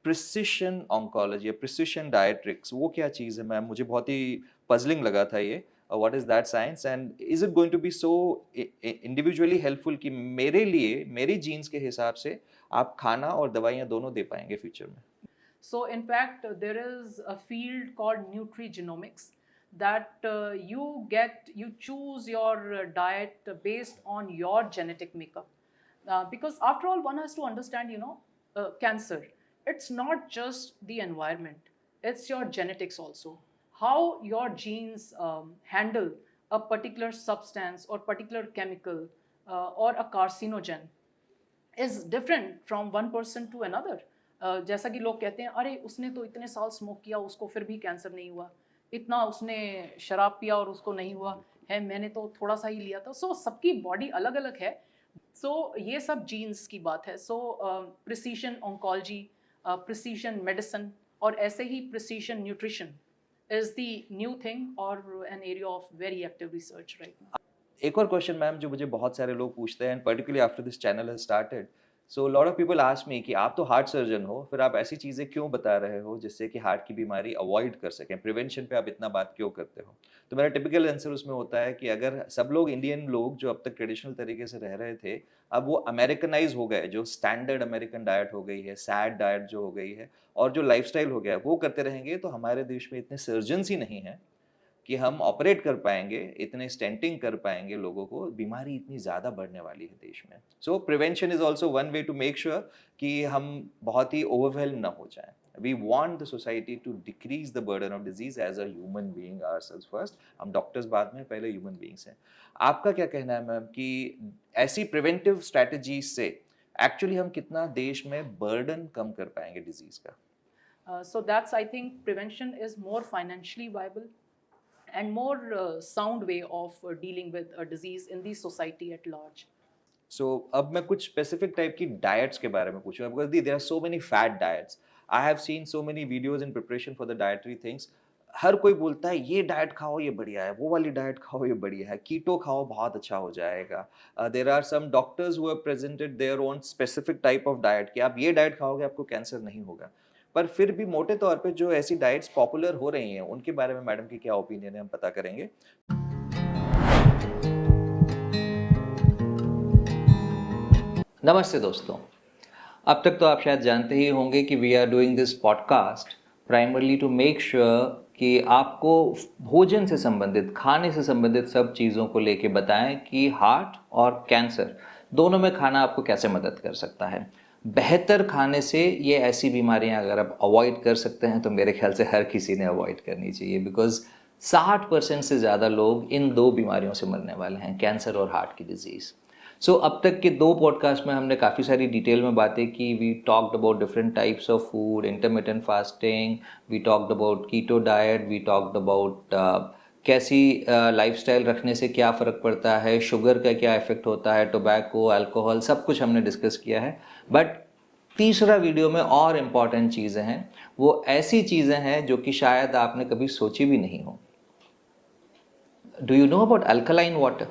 Precision oncology या precision डायट्रिक्स वो क्या चीज़ है मैम? मुझे बहुत ही पजलिंग लगा था ये। What is that science and is it going to be so individually helpful कि मेरे लिए मेरी जीन्स के हिसाब से आप खाना और दवाइयाँ दोनों दे पाएँगे फ्यूचर में? So, in fact, there is a field called nutrigenomics that you choose your diet based on your genetic makeup. Because after all, one has to understand, cancer. It's not just the environment; it's your genetics also. How your genes handle a particular substance or particular chemical or a carcinogen is different from one person to another. जैसा कि लोग कहते हैं अरे उसने तो इतने साल स्मोक किया उसको फिर भी कैंसर नहीं हुआ, इतना उसने शराब पिया और उसको नहीं हुआ है, मैंने तो थोड़ा सा ही लिया था. सो सबकी बॉडी अलग अलग है. सो ये सब जीन्स की बात है. So precision oncology, precision medicine और ऐसे ही precision nutrition is the new thing और an area of very active research right now. एक और क्वेश्चन मैम जो मुझे बहुत सारे लोग पूछते हैं and particularly after this channel has started, so lot of people ask me कि आप तो हार्ट सर्जन हो, फिर आप ऐसी चीज़ें क्यों बता रहे हो जिससे कि हार्ट की बीमारी अवॉइड कर सकें? प्रिवेंशन पे आप इतना बात क्यों करते हो? तो मेरा टिपिकल आंसर उसमें होता है कि अगर सब लोग इंडियन लोग जो अब तक ट्रेडिशनल तरीके से रह रहे थे, अब वो अमेरिकनाइज़ हो गए, जो स्टैंडर्ड अमेरिकन डाइट हो गई है, सैड डाइट जो हो गई है और जो लाइफ़स्टाइल हो गया है, वो करते रहेंगे तो हमारे देश में इतने सर्जन्स ही नहीं हैं कि हम ऑपरेट कर पाएँगे, इतने स्टेंटिंग कर पाएँगे लोगों को, बीमारी इतनी ज़्यादा बढ़ने वाली है देश में। So prevention is also one way to make sure कि हम बहुत ही ओवरवेल्म ना हो जाएँ। We want the society to decrease the burden of disease as a human being ourselves first. हम डॉक्टर्स बाद में, पहले ह्यूमन बीइंग्स हैं। आपका क्या कहना है मैम कि ऐसी प्रिवेंटिव स्ट्रैटेजीज़ से एक्चुअली हम कितना देश में बर्डन कम कर पाएँगे डिज़ीज़ का? So that's, I think, prevention is more financially viable and more sound way of dealing with a disease in the society at large. सो अब मैं कुछ स्पेसिफिक टाइप की डाइट्स के बारे में पूछूंगा because there are so many fat diets. I have seen so many videos in preparation for the dietary things. हर कोई बोलता है ये डाइट खाओ ये बढ़िया है, वो वाली डाइट खाओ ये बढ़िया है, कीटो खाओ बहुत अच्छा हो जाएगा. There are some doctors who have presented their own specific type of diet कि आप ये डाइट खाओगे आपको कैंसर नहीं होगा. पर फिर भी मोटे तौर पे जो ऐसी डाइट्स पॉपुलर हो रही हैं उनके बारे में मैडम की क्या ओपिनियन है हम पता करेंगे. नमस्ते दोस्तों. अब तक तो आप शायद जानते ही होंगे कि we are doing this podcast primarily to make sure कि आपको भोजन से संबंधित, खाने से संबंधित सब चीज़ों को लेके बताएं कि हार्ट और कैंसर दोनों में खाना आपको कैसे मदद कर सकता है. बेहतर खाने से ये ऐसी बीमारियां अगर आप अवॉइड कर सकते हैं तो मेरे ख्याल से हर किसी ने अवॉइड करनी चाहिए, बिकॉज 60% से ज़्यादा लोग इन दो बीमारियों से मरने वाले हैं, कैंसर और हार्ट की डिजीज़. सो अब तक के दो पॉडकास्ट में हमने काफ़ी सारी डिटेल में बातें की. We talked about different types of food, intermittent fasting, we talked about keto diet, we talked about कैसी लाइफस्टाइल रखने से क्या फ़र्क पड़ता है, शुगर का क्या इफ़ेक्ट होता है, टोबैको, अल्कोहल, सब कुछ हमने डिस्कस किया है. बट तीसरा वीडियो में और इम्पॉर्टेंट चीज़ें हैं, वो ऐसी चीज़ें हैं जो कि शायद आपने कभी सोची भी नहीं हो. Do you know about alkaline water?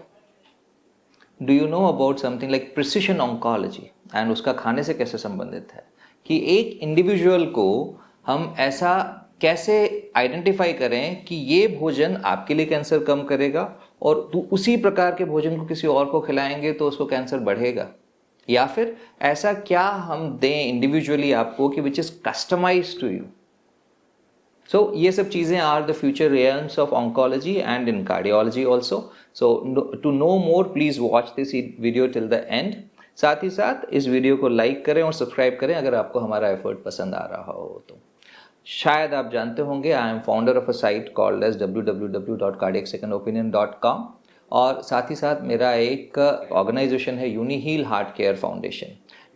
Do you know about something like precision oncology and उसका खाने से कैसे संबंधित है कि एक इंडिविजुअल को हम ऐसा कैसे आइडेंटिफाई करें कि ये भोजन आपके लिए कैंसर कम करेगा और उसी प्रकार के भोजन को किसी और को खिलाएंगे तो उसको कैंसर बढ़ेगा, या फिर ऐसा क्या हम दें इंडिविजुअली आपको कि which is customised to you. So ये सब चीज़ें are the future realms of oncology and in cardiology also. So to know more please watch this video till the end. साथ ही साथ इस वीडियो को लाइक करें और सब्सक्राइब करें अगर आपको हमारा एफर्ट पसंद आ रहा हो तो. शायद आप जानते होंगे I am founder of a site called as www.cardiacsecondopinion.com और साथ ही साथ मेरा एक ऑर्गेनाइजेशन है Uniheal heart care foundation.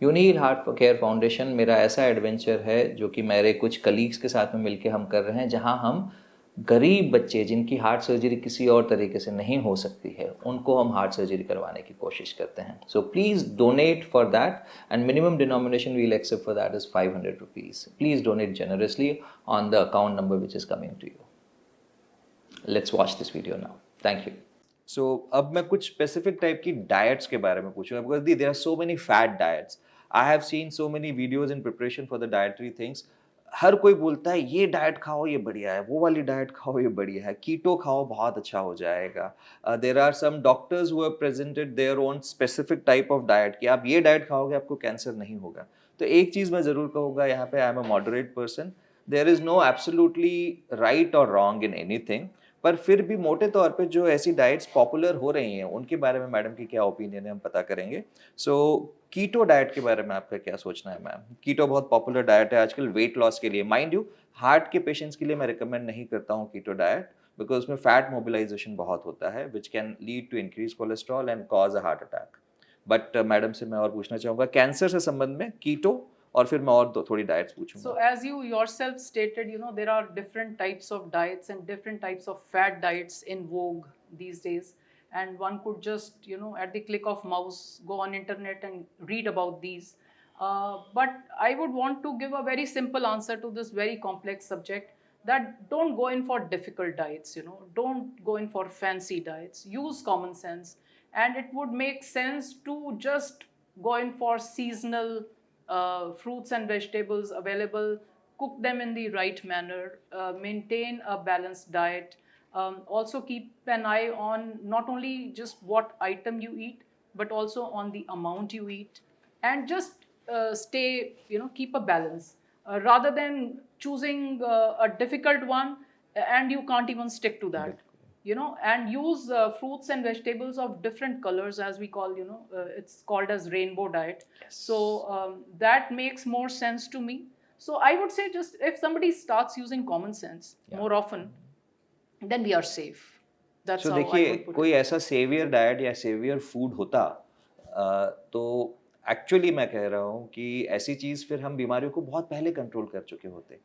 Uniheal heart care foundation मेरा ऐसा एडवेंचर है जो कि मेरे कुछ कलीग्स के साथ में मिलकर हम कर रहे हैं, जहां हम गरीब बच्चे जिनकी हार्ट सर्जरी किसी और तरीके से नहीं हो सकती है उनको हम हार्ट सर्जरी करवाने की कोशिश करते हैं. So please donate for that and minimum denomination will accept for that is 500 rupees. Please donate generously on the account number which is coming to you. Let's watch this video now. Thank you. So अब मैं कुछ specific type की diets के बारे में पूछूंगा because there are so many fat diets. I have seen so many videos in preparation for the dietary things. हर कोई बोलता है ये डाइट खाओ ये बढ़िया है, वो वाली डाइट खाओ ये बढ़िया है, कीटो खाओ बहुत अच्छा हो जाएगा. There are some doctors who have presented their own specific type of diet कि आप ये डाइट खाओगे आपको कैंसर नहीं होगा. तो एक चीज मैं जरूर कहूंगा यहाँ पे, I am a moderate person. There is no absolutely right और रॉन्ग इन एनीथिंग. पर फिर भी मोटे तौर पे जो ऐसी डाइट्स पॉपुलर हो रही हैं उनके बारे में मैडम की क्या ओपिनियन है हम पता करेंगे. सो कीटो डाइट के बारे में आपका क्या सोचना है मैम? कीटो बहुत पॉपुलर डाइट है आजकल वेट लॉस के लिए. माइंड यू, हार्ट के पेशेंट्स के लिए मैं रिकमेंड नहीं करता हूँ कीटो डाइट, बिकॉज उसमें फैट मोबिलाइजेशन बहुत होता है which can lead to increase cholesterol and cause a heart attack. But madam से मैं और पूछना चाहूँगा कैंसर से संबंध में कीटो, और फिर मैं और थोड़ी डाइट्स पूछूंगा. So, as you yourself stated, there are different types of diets and different types of fat diets in vogue these days. And one could just, at the click of mouse, go on internet and read about these. But I would want to give a very simple answer to this very complex subject, that don't go in for difficult diets, don't go in for fancy diets. Use common sense. And it would make sense to just go in for seasonal fruits and vegetables available, cook them in the right manner, maintain a balanced diet. Also keep an eye on not only just what item you eat, but also on the amount you eat, and just keep a balance, rather than choosing a difficult one and you can't even stick to that. And use fruits and vegetables of different colors, as we call, it's called as rainbow diet. So that makes more sense to me. So I would say, just if somebody starts using common sense more often, then we are safe. That's So how I देखिए, would put कोई it. ऐसा saviour diet या saviour food होता तो actually मैं कह रहा हूँ कि ऐसी चीज़ फिर हम बीमारियों को बहुत पहले कंट्रोल कर चुके होते.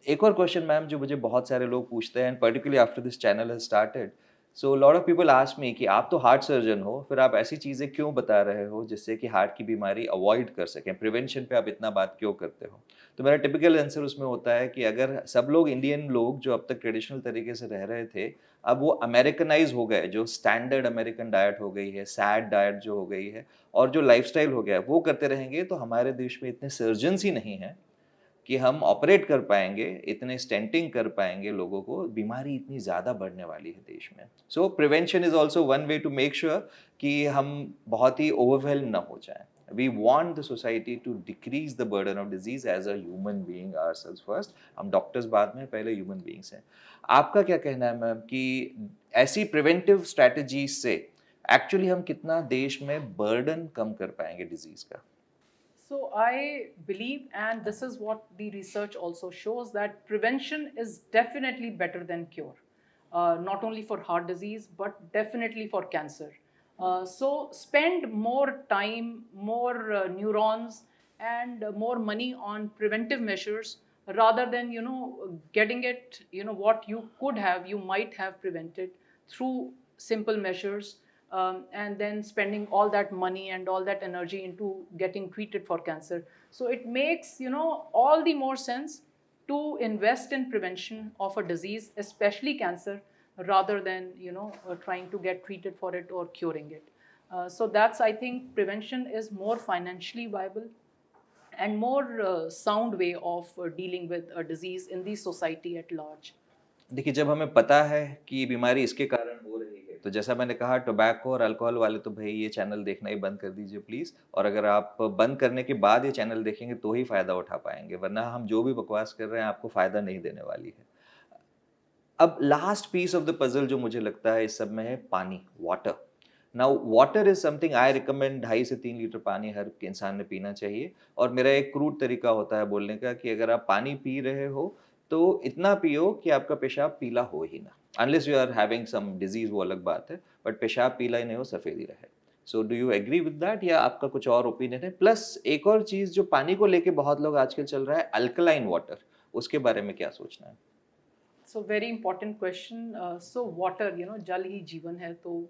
एक और क्वेश्चन मैम जो मुझे बहुत सारे लोग पूछते हैं, and particularly after this channel has started, so lot of people ask me कि आप तो हार्ट सर्जन हो, फिर आप ऐसी चीज़ें क्यों बता रहे हो जिससे कि हार्ट की बीमारी अवॉइड कर सकें, प्रिवेंशन पे आप इतना बात क्यों करते हो? तो मेरा टिपिकल आंसर उसमें होता है कि अगर सब लोग, इंडियन लोग जो अब तक ट्रेडिशनल तरीके से रह रहे थे, अब वो अमेरिकनाइज हो गए, जो स्टैंडर्ड अमेरिकन डाइट हो गई है, सैड डाइट जो हो गई है, और जो लाइफस्टाइल हो गया है, वो करते रहेंगे, तो हमारे देश में इतने सर्जन्स ही नहीं हैं कि हम ऑपरेट कर पाएंगे, इतने स्टेंटिंग कर पाएंगे लोगों को. बीमारी इतनी ज़्यादा बढ़ने वाली है देश में. So prevention is also one way to make sure कि हम बहुत ही ओवरवेल्म ना हो जाएं. We want the society to decrease the burden of disease as a human being ourselves first. हम डॉक्टर्स बाद में, पहले ह्यूमन बीइंग्स हैं. आपका क्या कहना है मैम कि ऐसी प्रिवेंटिव स्ट्रैटेजी से एक्चुअली हम कितना देश में बर्डन कम कर पाएंगे डिजीज का? So I believe, and this is what the research also shows, that prevention is definitely better than cure, not only for heart disease, but definitely for cancer. So spend more time, more neurons, and more money on preventive measures, rather than getting it, what you could have, you might have prevented through simple measures, and then spending all that money and all that energy into getting treated for cancer. So it makes all the more sense to invest in prevention of a disease, especially cancer, rather than trying to get treated for it or curing it. So that's, I think, prevention is more financially viable and more sound way of dealing with a disease in the society at large. देखिए, जब हमें पता है कि ये बीमारी इसके कारण हो रही है, तो जैसा मैंने कहा, टोबैको और अल्कोहल वाले तो भाई ये चैनल देखना ही बंद कर दीजिए प्लीज़. और अगर आप बंद करने के बाद ये चैनल देखेंगे तो ही फ़ायदा उठा पाएंगे, वरना हम जो भी बकवास कर रहे हैं आपको फ़ायदा नहीं देने वाली है. अब last piece of the puzzle जो मुझे लगता है इस सब में है पानी, water. Now water is something I recommend, 2.5 से 3 लीटर पानी हर इंसान ने पीना चाहिए. और मेरा एक क्रूड तरीका होता है बोलने का कि अगर आप पानी पी रहे हो तो इतना पियो कि आपका पेशाब पीला हो ही ना. Unless you are having some disease, वो अलग बात है, बट पेशाब पीला ही नहीं हो, सफ़ेद ही रहे. So do you agree with that, या आपका कुछ और ओपिनियन है? प्लस एक और चीज़ जो पानी को लेके बहुत लोग आजकल चल रहा है, अल्कलाइन वाटर, उसके बारे में क्या सोचना है? So very important question. So water, jal hi jeevan hai, so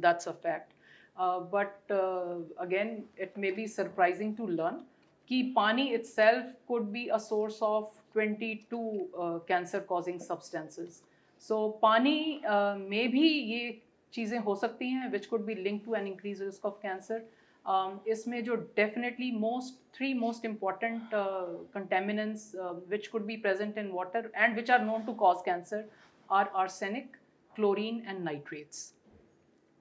that's a fact. But again, it may be surprising to learn कि पानी itself could be a source of 22 cancer-causing substances. So पानी में भी ये चीज़ें हो सकती हैं which could be linked to an increased risk of cancer. इसमें जो definitely three most important contaminants which could be present in water and which are known to cause cancer are arsenic, chlorine, and nitrates.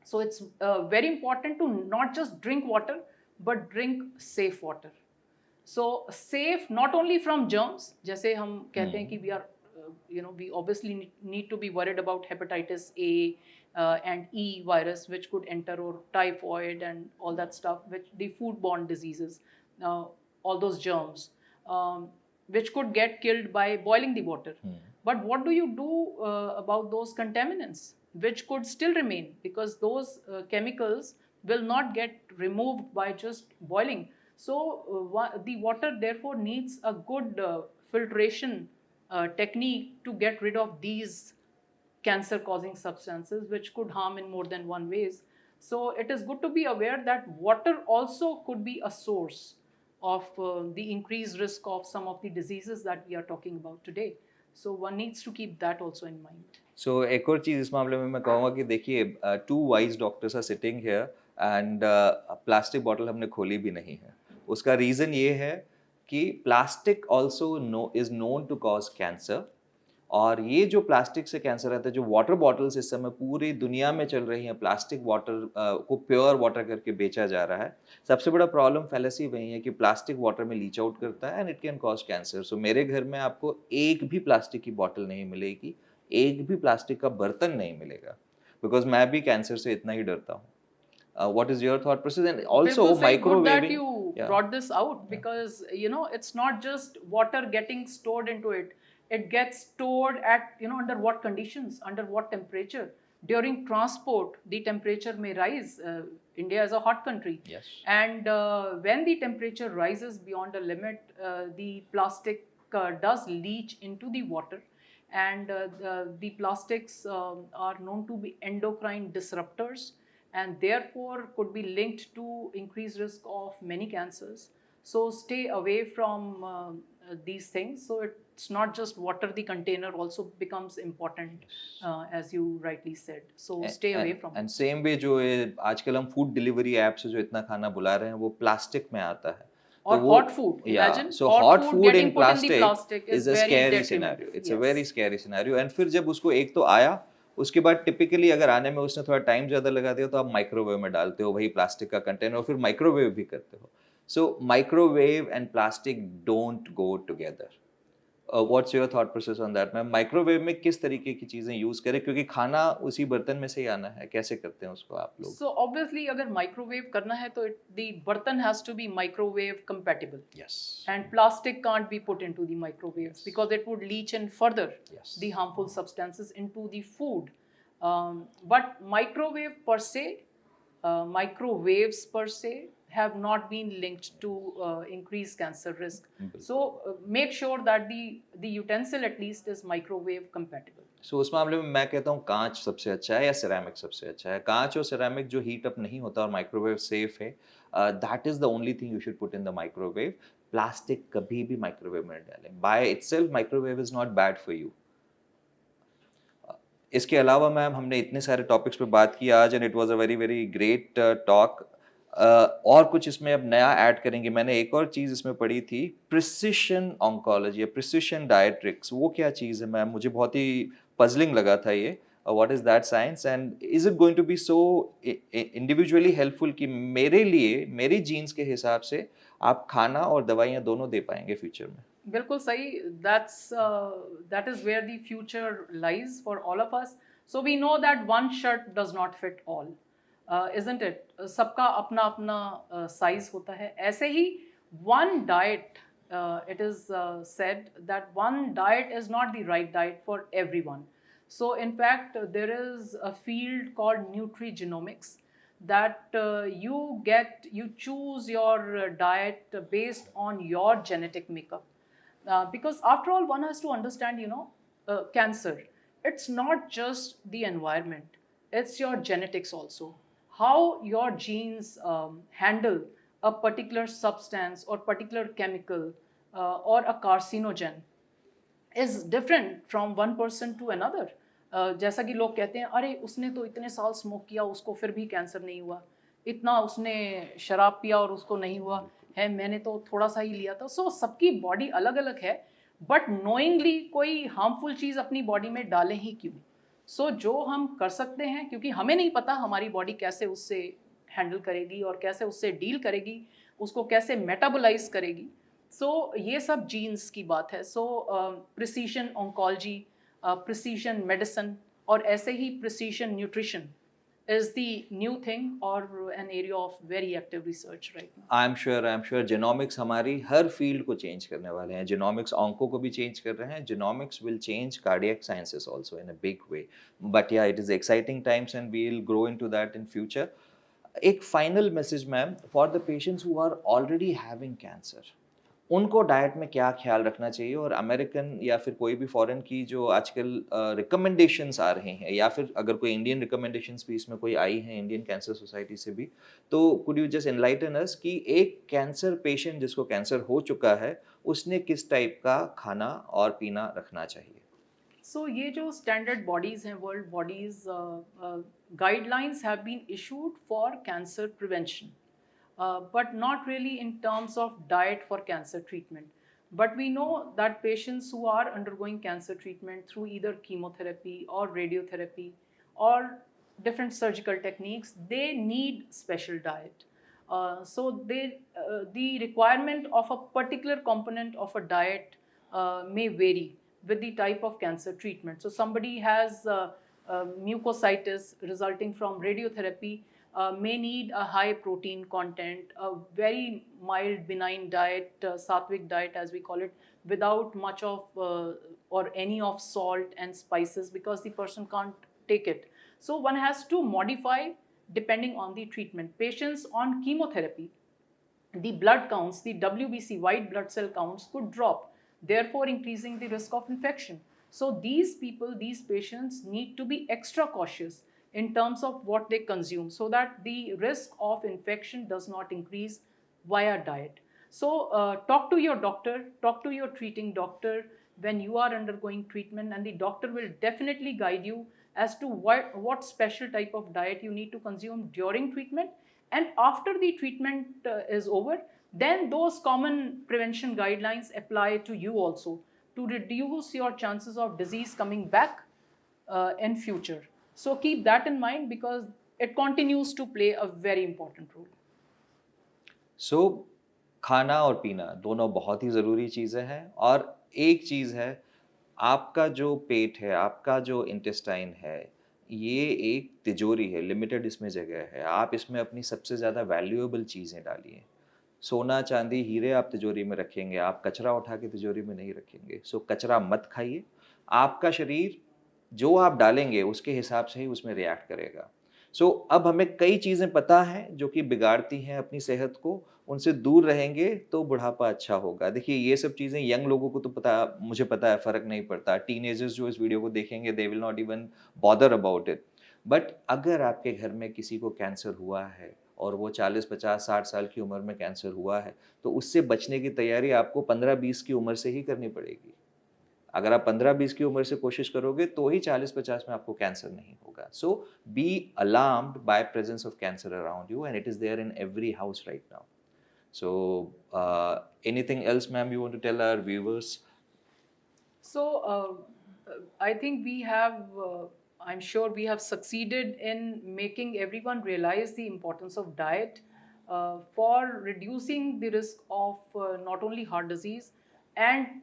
So it's very important to not just drink water, but drink safe water. So safe not only from germs, जैसे हम कहते हैं कि we are we obviously need to be worried about hepatitis A and E virus which could enter, or typhoid and all that stuff, which the foodborne diseases, all those germs, which could get killed by boiling the water. But what do you do about those contaminants which could still remain, because those chemicals will not get removed by just boiling? So the water therefore needs a good filtration technique to get rid of these cancer causing substances which could harm in more than one ways. So it is good to be aware that water also could be a source of the increased risk of some of the diseases that we are talking about today. So one needs to keep that also in mind. सो एक और चीज़ इस मामले में मैं कहूँगा कि देखिए, two wise doctors are sitting here and plastic bottle हमने खोली भी नहीं है। उसका रीज़न ये है कि plastic also is known to cause cancer, और ये जो प्लास्टिक से कैंसर आता है, जो वाटर बॉटल्स इस समय पूरी दुनिया में चल रही हैं, प्लास्टिक वाटर को प्योर वाटर करके बेचा जा रहा है। सबसे बड़ा प्रॉब्लम फैलेसी वही है कि प्लास्टिक वाटर में लीच आउट करता है and it can cause cancer. So मेरे घर में आपको एक भी प्लास्टिक की बॉटल नहीं मिलेगी, एक भी प्लास्टिक का बर्तन नहीं मिलेगा, बिकॉज मैं भी कैंसर से इतना ही डरता हूँ। What is your thought process? And also Bilkul Sahi, good that microwaving. you Yeah. brought this out, because it's not just water getting stored into it. It gets stored at under what conditions, under what temperature. During transport, the temperature may rise. India is a hot country. Yes. And when the temperature rises beyond a limit, the plastic does leach into the water. And the plastics are known to be endocrine disruptors, and therefore could be linked to increased risk of many cancers. So stay away from these things. So it's not just water, the container also becomes important, as you rightly said. So stay away from and it. Same way जो है आजकल हम food delivery app से जो इतना खाना बुला रहे हैं वो प्लास्टिक में आता है। Or hot food. Imagine so hot hot food food getting in put in the plastic plastic is is a very scary detrimental. scenario. It's a Yes. very scary scenario. And फिर जब उसको एक तो आया, उसके बाद टिपिकली अगर आने में उसने थोड़ा टाइम ज़्यादा लगा दिया तो आप माइक्रोवेव में डालते हो वही प्लास्टिक का कंटेनर, और फिर माइक्रोवेव भी करते हो। So microwave and plastic don't go together. What's your thought process on that ma'am? Microwave में किस तरीके की चीज़ें यूज़ करें, क्योंकि खाना उसी बर्तन में से ही आना है, कैसे करते हैं उसको आप लोग? So obviously अगर माइक्रोवेव करना है तो the button has to be microwave compatible. Yes. And plastic can't be put into the microwaves because it would leach in further Yes. the harmful substances into the food. But microwaves per se have not been linked to increased cancer risk. So make sure that the utensil at least is microwave compatible. सो उस मामले में मैं कहता हूँ कांच सबसे अच्छा है या सिरेमिक सबसे अच्छा है? कांच और सिरेमिक जो हीट अप नहीं होता और माइक्रोवेव सेफ है, that is the only thing you should put in the microwave. Plastic कभी भी माइक्रोवेव में डालें। By itself microwave is not bad for you. इसके अलावा मैम हमने इतने सारे टॉपिक्स पे बात की आज, and it was a very very great talk. और कुछ इसमें अब नया ऐड करेंगे। मैंने एक और चीज़ इसमें पढ़ी थी, प्रिसिशन ऑन्कोलॉजी या प्रिसिशन डायट्रिक्स। वो क्या चीज़ है मैम? मुझे बहुत ही पजलिंग लगा था ये। What is that science, and is it going to be so individually helpful कि मेरे लिए, मेरी जीन्स के हिसाब से आप खाना और दवाइयाँ दोनों दे पाएंगे फ्यूचर में? बिल्कुल सही. That is where the future lies for all of us. So we know that one shirt does not fit all, isn't it? सबका अपना अपना size होता है. ऐसे ही one diet, it is said that one diet is not the right diet for everyone. So in fact, there is a field called nutrigenomics, that you choose your diet based on your genetic makeup. Because after all, one has to understand, cancer, it's not just the environment, it's your genetics also. How your genes handle a particular substance or particular chemical or a carcinogen is different from one person to another. जैसा कि लोग कहते हैं, अरे उसने तो इतने साल स्मोक किया, उसको फिर भी कैंसर नहीं हुआ. इतना उसने शराब पिया और उसको नहीं हुआ है, मैंने तो थोड़ा सा ही लिया था। सो सबकी बॉडी अलग अलग है, बट नोइंगली कोई हार्मफुल चीज़ अपनी बॉडी में डालें ही क्यों। सो जो हम कर सकते हैं, क्योंकि हमें नहीं पता हमारी बॉडी कैसे उससे हैंडल करेगी और कैसे उससे डील करेगी, उसको कैसे मेटाबोलाइज करेगी। सो ये सब जीन्स की बात है। So precision oncology, precision medicine और ऐसे ही precision nutrition is the new thing or an area of very active research right now. I am sure genomics हमारी हर फील्ड को चेंज करने वाले हैं। जेनोमिक्स ऑन्को को भी चेंज कर रहे हैं। Genomics will change cardiac sciences also in a big way. But yeah, it is exciting times and we will grow into that in future. एक final message ma'am for the patients who are already having cancer, उनको diet में क्या ख्याल रखना चाहिए, और American या फिर कोई भी फॉरेन की जो आजकल रिकमेंडेशंस आ रहे हैं, या फिर अगर कोई इंडियन रिकमेंडेशंस भी इसमें कोई आई हैं इंडियन कैंसर सोसाइटी से भी, तो कुड यू जस्ट एनलाइटन अस कि एक कैंसर पेशेंट जिसको कैंसर हो चुका है उसने किस टाइप का खाना और पीना रखना चाहिए? So ये जो standard bodies हैं, world bodies, guidelines have been issued for cancer prevention, but not really in terms of diet for cancer treatment. But we know that patients who are undergoing cancer treatment through either chemotherapy or radiotherapy or different surgical techniques, they need special diet. The requirement of a particular component of a diet may vary with the type of cancer treatment. So somebody has mucositis resulting from radiotherapy, may need a high protein content, a very mild benign diet, sattvic diet as we call it, without much of or any of salt and spices, because the person can't take it. So one has to modify depending on the treatment. Patients on chemotherapy, the blood counts, the WBC, white blood cell counts, could drop, therefore increasing the risk of infection. So these people, these patients need to be extra cautious in terms of what they consume, so that the risk of infection does not increase via diet. So talk to your doctor, talk to your treating doctor when you are undergoing treatment, and the doctor will definitely guide you as to what special type of diet you need to consume during treatment. And after the treatment is over, then those common prevention guidelines apply to you also, to reduce your chances of disease coming back in future. So keep that in mind, because it continues to play a very important role. सो खाना और पीना दोनों बहुत ही ज़रूरी चीज़ें हैं, और एक चीज़ है, आपका जो पेट है, आपका जो इंटेस्टाइन है, ये एक तिजोरी है, लिमिटेड इसमें जगह है। आप इसमें अपनी सबसे ज़्यादा वैल्यूएबल चीज़ें डालिए। सोना, चांदी, हीरे आप तिजोरी में रखेंगे, आप कचरा उठा के तिजोरी में नहीं रखेंगे। सो कचरा मत खाइए। आपका शरीर जो आप डालेंगे उसके हिसाब से ही उसमें रिएक्ट करेगा। सो अब हमें कई चीज़ें पता हैं जो कि बिगाड़ती हैं अपनी सेहत को, उनसे दूर रहेंगे तो बुढ़ापा अच्छा होगा। देखिए, ये सब चीज़ें यंग लोगों को तो पता, मुझे पता है फ़र्क नहीं पड़ता। टीनेजर्स जो इस वीडियो को देखेंगे, they will not even bother about it. But अगर आपके घर में किसी को कैंसर हुआ है और वो 40, 50, 60 साल की उम्र में कैंसर हुआ है, तो उससे बचने की तैयारी आपको 15-20 की उम्र से ही करनी पड़ेगी। अगर आप 15-20 की उम्र से कोशिश करोगे तो ही 40-50 में आपको कैंसर नहीं होगा। So be alarmed by presence of cancer around you, and it is there in every house right now. So anything else ma'am you want to tell our viewers? So I think we have, I'm sure we have succeeded in making everyone realize the importance of diet for reducing the risk of not only heart disease, and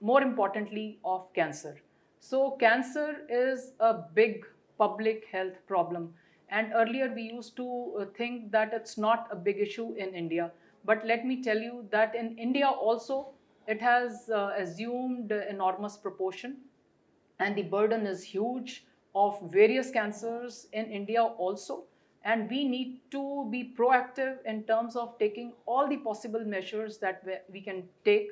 more importantly of cancer. So cancer is a big public health problem, and earlier we used to think that it's not a big issue in India, but let me tell you that in India also it has assumed enormous proportion, and the burden is huge of various cancers in India also. And we need to be proactive in terms of taking all the possible measures that we can take.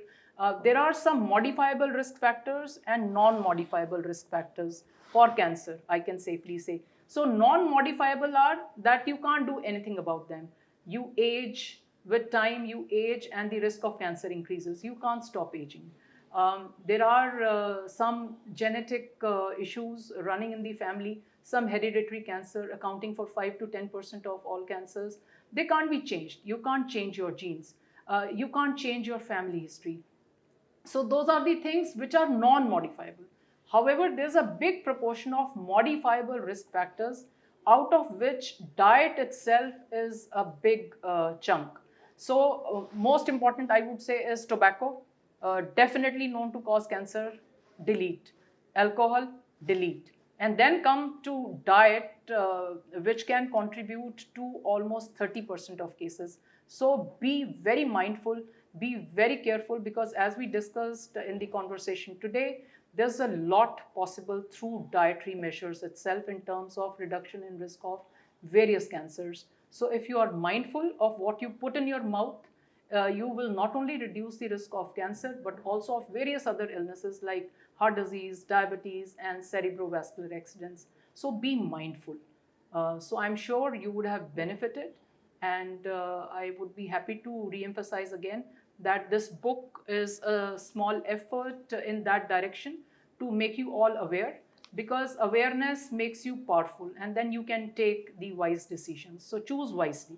There are some modifiable risk factors and non-modifiable risk factors for cancer, I can safely say. So non-modifiable are that you can't do anything about them. You age, with time you age and the risk of cancer increases. You can't stop aging. There are some genetic issues running in the family, some hereditary cancer accounting for 5 to 10% of all cancers. They can't be changed. You can't change your genes. You can't change your family history. So those are the things which are non-modifiable. However, there's a big proportion of modifiable risk factors, out of which diet itself is a big chunk. So most important, I would say, is tobacco, definitely known to cause cancer, delete. Alcohol, delete. And then come to diet, which can contribute to almost 30% of cases. So be very mindful, be very careful, because as we discussed in the conversation today, there's a lot possible through dietary measures itself in terms of reduction in risk of various cancers. So if you are mindful of what you put in your mouth, you will not only reduce the risk of cancer, but also of various other illnesses like heart disease, diabetes, and cerebrovascular accidents. So be mindful. So I'm sure you would have benefited, and I would be happy to re-emphasize again that this book is a small effort in that direction to make you all aware, because awareness makes you powerful, and then you can take the wise decisions. So choose wisely.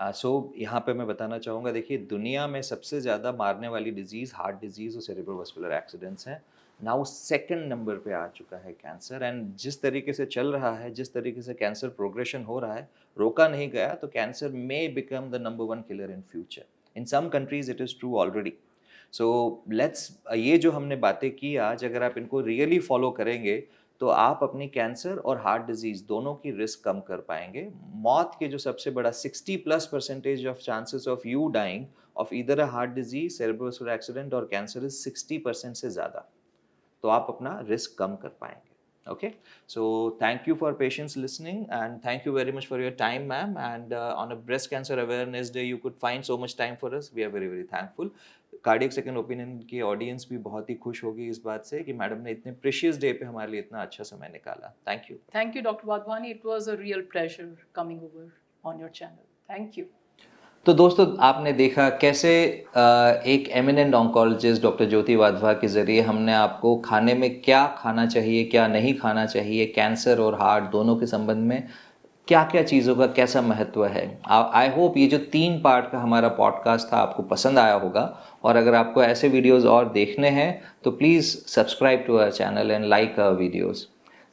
सो यहाँ पे मैं बताना चाहूँगा, देखिए दुनिया में सबसे ज़्यादा मारने वाली डिजीज़ हार्ट डिजीज़ और सेरेब्रोवास्कुलर एक्सीडेंट्स हैं। नाउ सेकंड नंबर पे आ चुका है कैंसर, एंड जिस तरीके से चल रहा है, जिस तरीके से कैंसर प्रोग्रेशन हो रहा है, रोका नहीं गया तो cancer may become the number 1 killer in future. In some countries it is true already. So let's, ये जो हमने बातें की आज, अगर आप इनको रियली फॉलो करेंगे तो आप अपनी कैंसर और हार्ट डिजीज़ दोनों की रिस्क कम कर पाएंगे। मौत के जो सबसे बड़ा 60+ % of chances of you dying of either a heart disease, cerebrovascular accident और कैंसर इज 60% से ज़्यादा। तो आप अपना रिस्क कम कर पाएंगे। Okay, so thank you for patience listening, and thank you very much for your time, ma'am, and on a breast cancer awareness day you could find so much time for us. We are very very thankful. Cardiac second opinion की audience भी बहुत ही खुश होगी इस बात से कि madam ने इतने प्रेशियस डे पे हमारे लिए इतना अच्छा समय निकाला। Thank you. Thank you, Dr. Wadhwani. It was a real pleasure coming over on your channel. Thank you. तो दोस्तों, आपने देखा कैसे एक एमिनेंट ऑन्कोलॉजिस्ट डॉक्टर ज्योति वाधवा के ज़रिए हमने आपको खाने में क्या खाना चाहिए, क्या नहीं खाना चाहिए, कैंसर और हार्ट दोनों के संबंध में क्या क्या चीज़ों का कैसा महत्व है। आई होप ये जो 3 पार्ट का हमारा पॉडकास्ट था आपको पसंद आया होगा, और अगर आपको ऐसे वीडियोज़ और देखने हैं तो please subscribe to our channel and like our videos.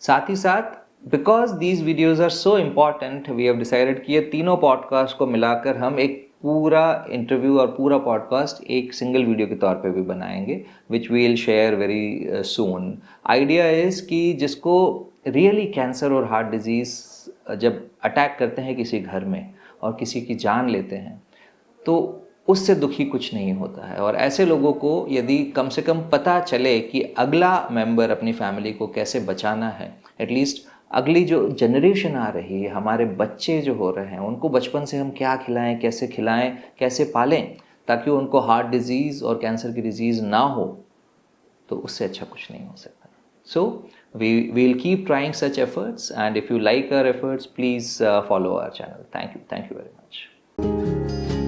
साथ ही साथ, because these videos are so important, we have decided कि ये तीनों पॉडकास्ट को मिलाकर हम एक पूरा इंटरव्यू और पूरा पॉडकास्ट एक सिंगल वीडियो के तौर पे भी बनाएंगे, which we will share very soon. Idea is कि जिसको रियली कैंसर और हार्ट डिजीज़ जब अटैक करते हैं किसी घर में और किसी की जान लेते हैं, तो उससे दुखी कुछ नहीं होता है। और ऐसे लोगों को यदि कम से कम पता चले कि अगला मेंबर अपनी फैमिली को कैसे बचाना है, एटलीस्ट अगली जो जनरेशन आ रही है, हमारे बच्चे जो हो रहे हैं, उनको बचपन से हम क्या खिलाएं, कैसे पालें ताकि उनको हार्ट डिजीज़ और कैंसर की डिजीज़ ना हो, तो उससे अच्छा कुछ नहीं हो सकता। सो we will keep trying such efforts, and if you like our efforts, please follow our channel. Thank you very much.